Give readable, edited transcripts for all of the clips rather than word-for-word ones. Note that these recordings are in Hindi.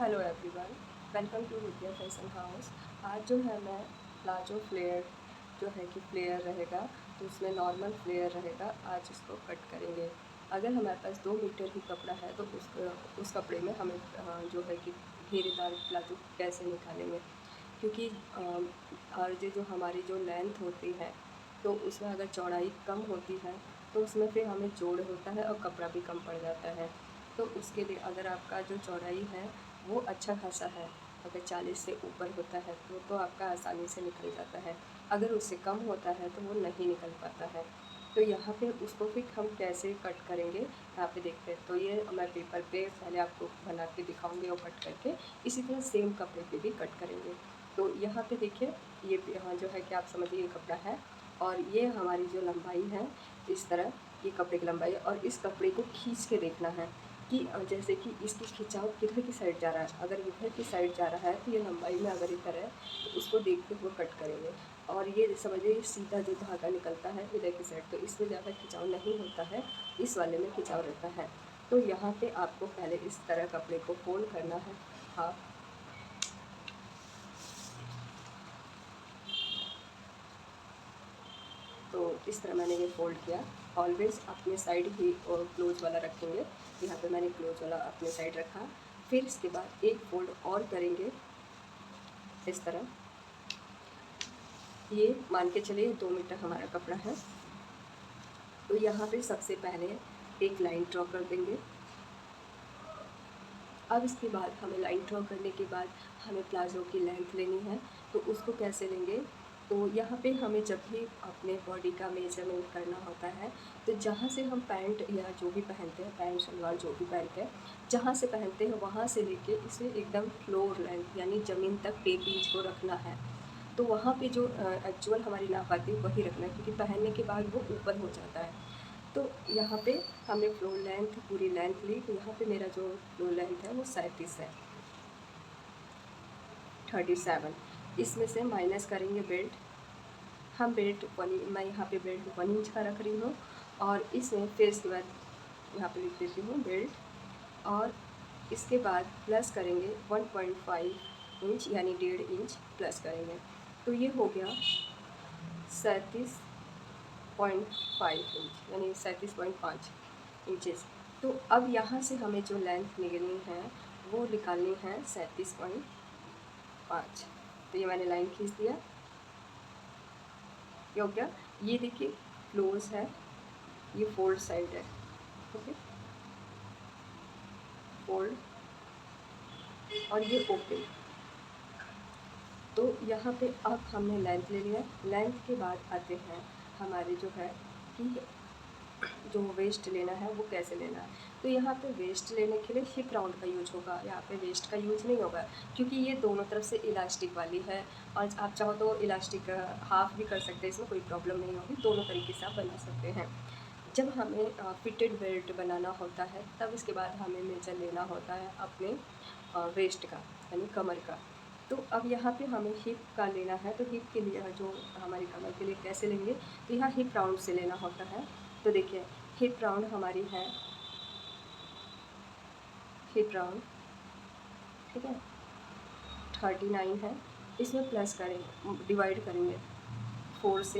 Hello everyone, welcome to Vidya fashion house. आज जो है मैं प्लाजो फ्लेयर जो है कि फ्लेयर रहेगा, तो उसमें नॉर्मल फ्लेयर रहेगा। आज इसको कट करेंगे। अगर हमारे पास 2 मीटर ही कपड़ा है तो उस कपड़े में हमें जो है कि घेरेदार प्लाजो कैसे निकालेंगे, क्योंकि और जो हमारी जो लेंथ होती है तो उसमें अगर चौड़ाई कम होती है तो उसमें फिर हमें जोड़ होता है और कपड़ा भी कम पड़ जाता है। तो उसके लिए अगर आपका जो चौड़ाई है वो अच्छा खासा है, अगर 40 से ऊपर होता है तो आपका आसानी से निकल जाता है। अगर उससे कम होता है तो वो नहीं निकल पाता है। तो यहाँ पे उसको फिर हम कैसे कट करेंगे यहाँ पे देखते हैं। तो ये मैं पेपर पे पहले आपको बना के दिखाऊंगी और कट करके इसी तरह सेम कपड़े पे भी कट करेंगे। तो यहाँ पे देखिए, ये यहाँ जो है कि आप समझिए ये कपड़ा है और ये हमारी जो लंबाई है, इस तरह ये कपड़े की लंबाई है। और इस कपड़े को खींच के देखना है कि जैसे कि इसकी खिंचाव किधर की साइड जा रहा है। अगर इधर की साइड जा रहा है तो ये लंबाई में अगर इधर है तो उसको देखते हुए कट करेंगे। और ये समझिए सीधा जो धागा निकलता है इधर की साइड, तो इसमें ज़्यादा खिंचाव नहीं होता है, इस वाले में खिंचाव रहता है। तो यहाँ पे आपको पहले इस तरह कपड़े को फोल्ड करना है हाफ। तो इस तरह मैंने ये फ़ोल्ड किया। ऑलवेज़ अपने साइड ही और क्लोज वाला रखेंगे। यहाँ पे मैंने क्लोज वाला अपने साइड रखा। फिर इसके बाद एक फ़ोल्ड और करेंगे इस तरह। ये मान के चलिए 2 मीटर हमारा कपड़ा है। तो यहाँ पे सबसे पहले एक लाइन ड्रॉ कर देंगे। अब इसके बाद हमें लाइन ड्रॉ करने के बाद हमें प्लाज़ो की लेंथ लेनी है। तो उसको कैसे लेंगे, तो यहाँ पे हमें जब भी अपने बॉडी का मेजरमेंट करना होता है तो जहाँ से हम पैंट या जो भी पहनते हैं, पैंट शलवार जो भी पहनते हैं, जहाँ से पहनते हैं वहाँ से लेके इसे एकदम फ्लोर लेंथ यानी ज़मीन तक 1 इंच को रखना है। तो वहाँ पे जो एक्चुअल हमारी नाप आती है वही रखना है, क्योंकि पहनने के बाद वो ऊपर हो जाता है। तो यहाँ पे हमने फ्लोर लेंथ पूरी लेंथ ली। तो यहाँ पे मेरा जो फ्लोर लेंथ है वो 37 है, 37। इसमें से माइनस करेंगे बेल्ट। हम बेल्ट मैं यहाँ पे बेल्ट 1 इंच का रख रही हूँ। और इसमें फिर इसके बाद यहाँ पे लिख देती हूँ बेल्ट। और इसके बाद प्लस करेंगे 1.5 इंच यानी 1.5 इंच प्लस करेंगे। तो ये हो गया 37.5 इंच यानी 37.5 इंचेस। तो अब यहाँ से हमें जो लेंथ निकलनी है वो निकालनी है 37.5। तो ये मैंने लाइन खींच दिया। ये हो गया। ये देखिए क्लोज है, ये फोल्ड साइड है। ओके, फोल्ड और ये ओपन। तो यहाँ पे अब हमने लेंथ ले लिया। लेंथ के बाद आते हैं हमारे जो है कि जो वेस्ट लेना है वो कैसे लेना है। तो यहाँ पे वेस्ट लेने के लिए हिप राउंड का यूज होगा, यहाँ पे वेस्ट का यूज नहीं होगा, क्योंकि ये दोनों तरफ से इलास्टिक वाली है। और आप चाहो तो इलास्टिक हाफ भी कर सकते हैं, इसमें कोई प्रॉब्लम नहीं होगी, दोनों तरीके से आप बना सकते हैं। जब हमें फिटेड बेल्ट बनाना होता है तब इसके बाद हमें मेजर लेना होता है अपने वेस्ट का यानी कमर का। तो अब यहाँ पे हमें हिप का लेना है। तो हिप के लिए जो हमारी कमर के लिए कैसे लेंगे, तो यहाँ हिप राउंड से लेना होता है। तो देखिए हिप राउंड हमारी है, हिप राउंड ठीक है 39 है। इसमें प्लस करेंगे, डिवाइड करेंगे 4 से,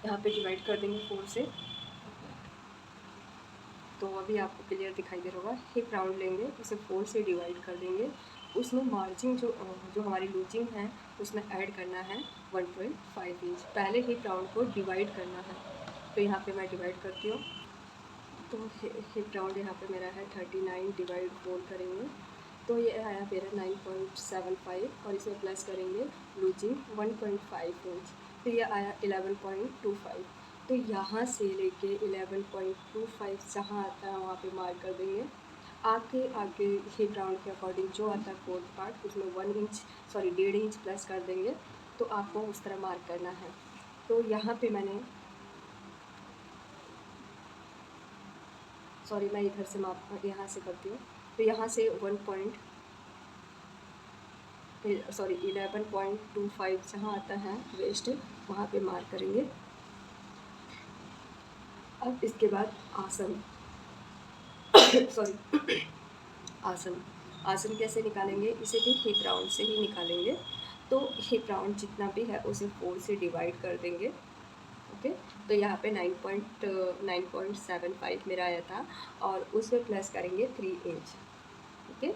यहाँ पे डिवाइड कर देंगे 4 से। तो अभी आपको क्लियर दिखाई दे रहा होगा। हिप राउंड लेंगे, उसे 4 से डिवाइड कर देंगे। उसमें मार्जिन जो हमारी लूजिंग है उसमें ऐड करना है 1.5 इंच। पहले हिप राउंड को डिवाइड करना है। तो यहाँ पे मैं डिवाइड करती हूँ। तो हिप राउंड यहाँ पे मेरा है 39 डिवाइड 4 करेंगे तो ये आया मेरा 9.75। और इसमें प्लस करेंगे लूजिंग 1.5 इंच, तो ये आया 11.25। तो यहाँ से लेके 11.25 जहाँ आता है वहाँ पे मार्क कर देंगे। आगे आगे हिप राउंड के अकॉर्डिंग जो आता है फोर्थ पार्ट उसमें 1.5 इंच प्लस कर देंगे। तो आपको उस तरह मार्क करना है। तो यहाँ पे मैंने मैं इधर से माप यहाँ से करती हूँ। तो यहाँ से 11.25 जहाँ आता है वेस्ट वहाँ पे मार्क करेंगे। अब इसके बाद आसन आसन। आसन कैसे निकालेंगे, इसे भी हिप राउंड से ही निकालेंगे। तो हिप राउंड जितना भी है उसे 4 से डिवाइड कर देंगे। ओके, तो यहाँ पे 9.75 मेरा आया था और उसमें प्लस करेंगे 3 इंच। ओके,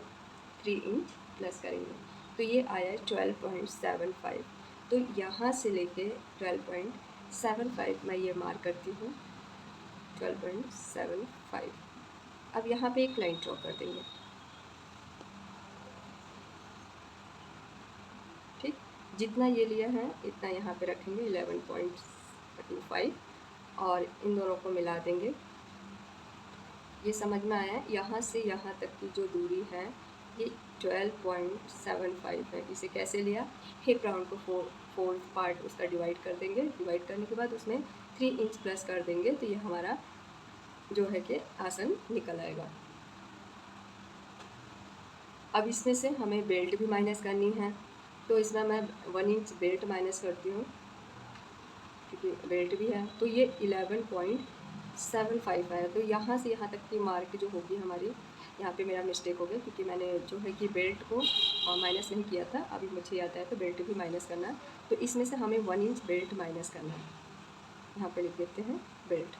3 इंच प्लस करेंगे तो ये आया 12.75। तो यहाँ से लेके 12.75 मैं ये मार्क करती हूँ, 12.75। अब यहाँ पे एक लाइन ड्रॉ कर देंगे। ठीक, जितना ये लिया है इतना यहाँ पे रखेंगे 11.25 और इन दोनों को मिला देंगे। ये समझ में आया, यहाँ से यहाँ तक की जो दूरी है ये 12.75 है। इसे कैसे लिया, हिप राउंड को फोर पार्ट उसका डिवाइड कर देंगे। डिवाइड करने के बाद उसमें 3 इंच प्लस कर देंगे तो ये हमारा जो है कि आसन निकल आएगा। अब इसमें से हमें बेल्ट भी माइनस करनी है, तो इसमें मैं 1 इंच बेल्ट माइनस करती हूँ क्योंकि बेल्ट भी है। तो ये 11.75 है। तो यहाँ से यहाँ तक की मार्क जो होगी हमारी, यहाँ पे मेरा मिस्टेक हो गया क्योंकि मैंने जो है कि बेल्ट को माइनस नहीं किया था। अभी मुझे याद आया तो बेल्ट भी माइनस करना है। तो इसमें से हमें 1 इंच बेल्ट माइनस करना है। यहाँ पे लिख देते हैं बेल्ट।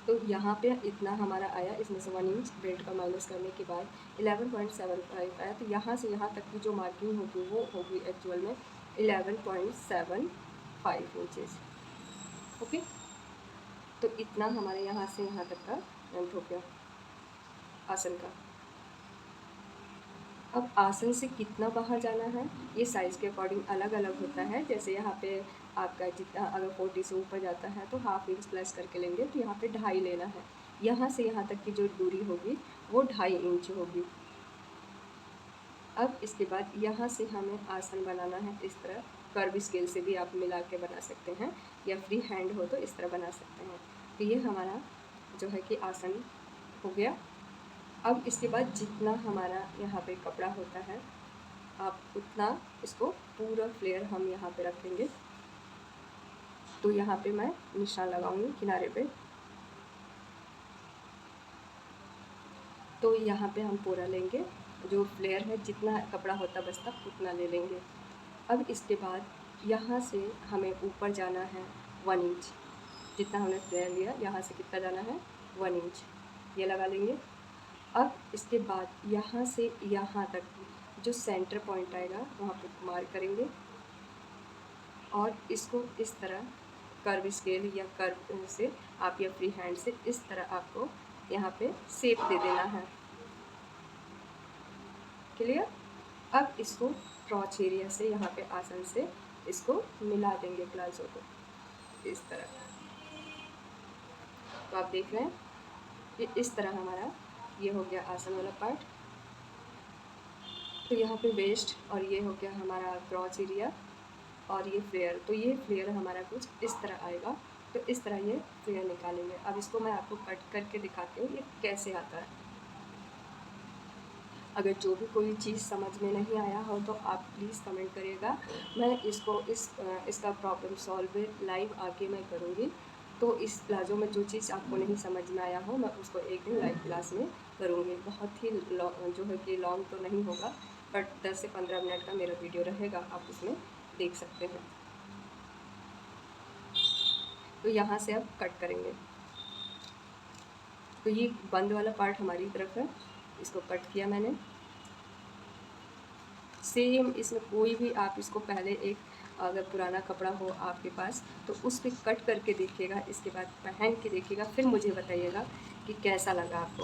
तो यहाँ पे इतना हमारा आया, इसमें से 1 इंच बेल्ट का माइनस करने के बाद 11.75 आया। तो यहाँ से यहाँ तक की जो मार्किंग होगी वो होगी एक्चुअल में 11.75 इंचेस। ओके, तो इतना हमारे यहाँ से यहाँ तक का लेंथ हो गया आसन का। अब आसन से कितना बाहर जाना है ये साइज़ के अकॉर्डिंग अलग अलग होता है। जैसे यहाँ पे आपका जितना अगर 40 से ऊपर जाता है तो हाफ इंच प्लस करके लेंगे, तो यहाँ पे 2.5 लेना है। यहाँ से यहाँ तक की जो दूरी होगी वो 2.5 इंच होगी। अब इसके बाद यहाँ से हमें आसन बनाना है इस तरह। कर्व स्केल से भी आप मिला के बना सकते हैं या फ्री हैंड हो तो इस तरह बना सकते हैं। तो ये हमारा जो है कि आसन हो गया। अब इसके बाद जितना हमारा यहाँ पे कपड़ा होता है आप उतना इसको पूरा फ्लेयर हम यहाँ पे रखेंगे। तो यहाँ पे मैं निशान लगाऊंगी किनारे पे। तो यहाँ पे हम पूरा लेंगे, जो फ्लेयर है जितना कपड़ा होता बचता उतना ले लेंगे। अब इसके बाद यहाँ से हमें ऊपर जाना है 1 इंच। जितना हमने फ्लेयर लिया यहाँ से कितना जाना है 1 इंच, ये लगा लेंगे। अब इसके बाद यहाँ से यहाँ तक जो सेंटर पॉइंट आएगा वहाँ पे मार्क करेंगे और इसको इस तरह कर्व स्केल या कर्व से आप या फ्री हैंड से इस तरह आपको यहाँ पे शेप दे देना है। क्लियर। अब इसको क्रॉच एरिया से यहाँ पे आसन से इसको मिला देंगे प्लाजो को इस तरह। तो आप देख रहे हैं ये इस तरह हमारा ये हो गया आसन वाला पार्ट। तो यहाँ पे वेस्ट और ये हो गया हमारा क्रॉच एरिया और ये फ्लेयर। तो ये फ्लेयर हमारा कुछ इस तरह आएगा। तो इस तरह ये फ्लेयर निकालेंगे। अब इसको मैं आपको कट करके दिखाती हूँ ये कैसे आता है। अगर जो भी कोई चीज़ समझ में नहीं आया हो तो आप प्लीज़ कमेंट करिएगा। मैं इसको इसका प्रॉब्लम सॉल्व लाइव आके मैं करूँगी। तो इस प्लाज़ो में जो चीज़ आपको नहीं समझ में आया हो मैं उसको एक दिन लाइव क्लास में करूँगी। बहुत ही जो है कि लॉन्ग तो नहीं होगा बट 10 से 15 मिनट का मेरा वीडियो रहेगा, आप उसमें देख सकते हैं। तो यहाँ से अब कट करेंगे। तो ये बंद वाला पार्ट हमारी तरफ है, इसको कट किया मैंने। सेम इसमें कोई भी आप इसको पहले एक अगर पुराना कपड़ा हो आपके पास तो उस पर कट करके देखिएगा, इसके बाद पहन के देखिएगा, फिर मुझे बताइएगा कि कैसा लगा आपको।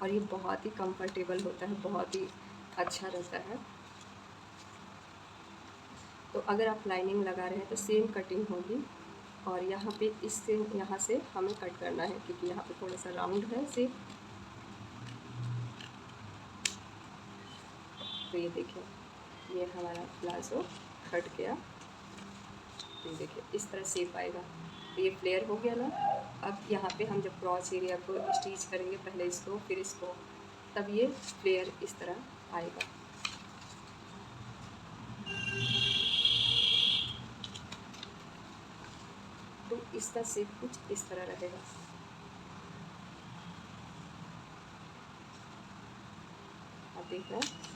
और ये बहुत ही कंफर्टेबल होता है, बहुत ही अच्छा रहता है। तो अगर आप लाइनिंग लगा रहे हैं तो सेम कटिंग होगी। और यहाँ पे इससे यहाँ से हमें कट करना है क्योंकि यहाँ पे थोड़ा सा राउंड है शेप। तो ये देखिए ये हमारा प्लाजो कट गया। ये देखिए इस तरह शेप आएगा। तो ये फ्लेयर हो गया ना। अब यहाँ पे हम जब क्रॉच एरिया को स्टिच करेंगे, पहले इसको फिर इसको, तब ये फ्लेयर इस तरह आएगा। तो इसका शेप कुछ इस तरह रहेगा। आप देख रहे हैं,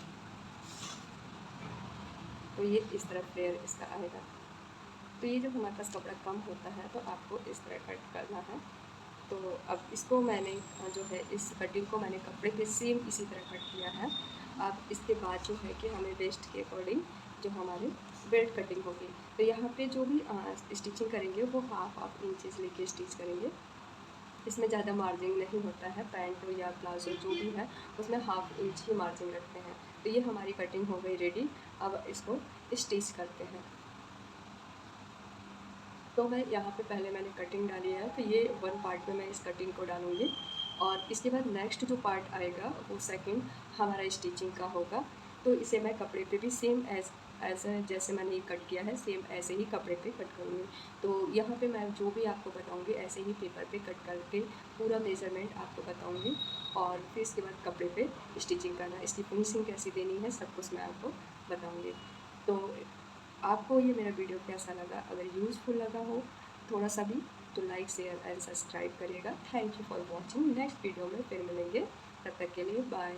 तो ये इस तरह फ्लेयर इसका आएगा। तो ये जब हमारे पास कपड़ा कम होता है तो आपको इस तरह कट करना है। तो अब इसको मैंने जो है इस कटिंग को मैंने कपड़े पे सेम इसी तरह कट किया है। अब इसके बाद जो है कि हमें वेस्ट के अकॉर्डिंग जो हमारे बेल्ट कटिंग होगी, तो यहाँ पे जो भी स्टिचिंग करेंगे वो हाफ इंचेस लेके स्टिच करेंगे। इसमें ज़्यादा मार्जिन नहीं होता है, पैंट या प्लाजो जो भी है उसमें हाफ इंच ही मार्जिन रखते हैं। तो ये हमारी कटिंग हो गई रेडी। अब इसको स्टिच करते हैं। तो मैं यहाँ पे पहले मैंने कटिंग डाली है, तो ये वन पार्ट में मैं इस कटिंग को डालूँगी और इसके बाद नेक्स्ट जो पार्ट आएगा वो सेकंड हमारा स्टिचिंग का होगा। तो इसे मैं कपड़े पे भी सेम ऐसा जैसे मैंने ये कट किया है सेम ऐसे ही कपड़े पे कट करूँगी। तो यहाँ पे मैं जो भी आपको बताऊँगी ऐसे ही पेपर पे कट करके पूरा मेज़रमेंट आपको बताऊँगी और फिर इसके बाद कपड़े पे स्टिचिंग करना, इसकी फिनिशिंग कैसी देनी है सब कुछ मैं आपको बताऊँगी। तो आपको ये मेरा वीडियो कैसा लगा? अगर यूज़फुल लगा हो थोड़ा सा भी तो लाइक शेयर एंड सब्सक्राइब करिएगा। Thank you for watching. Next video में फिर मिलेंगे, तब तक के लिए बाय।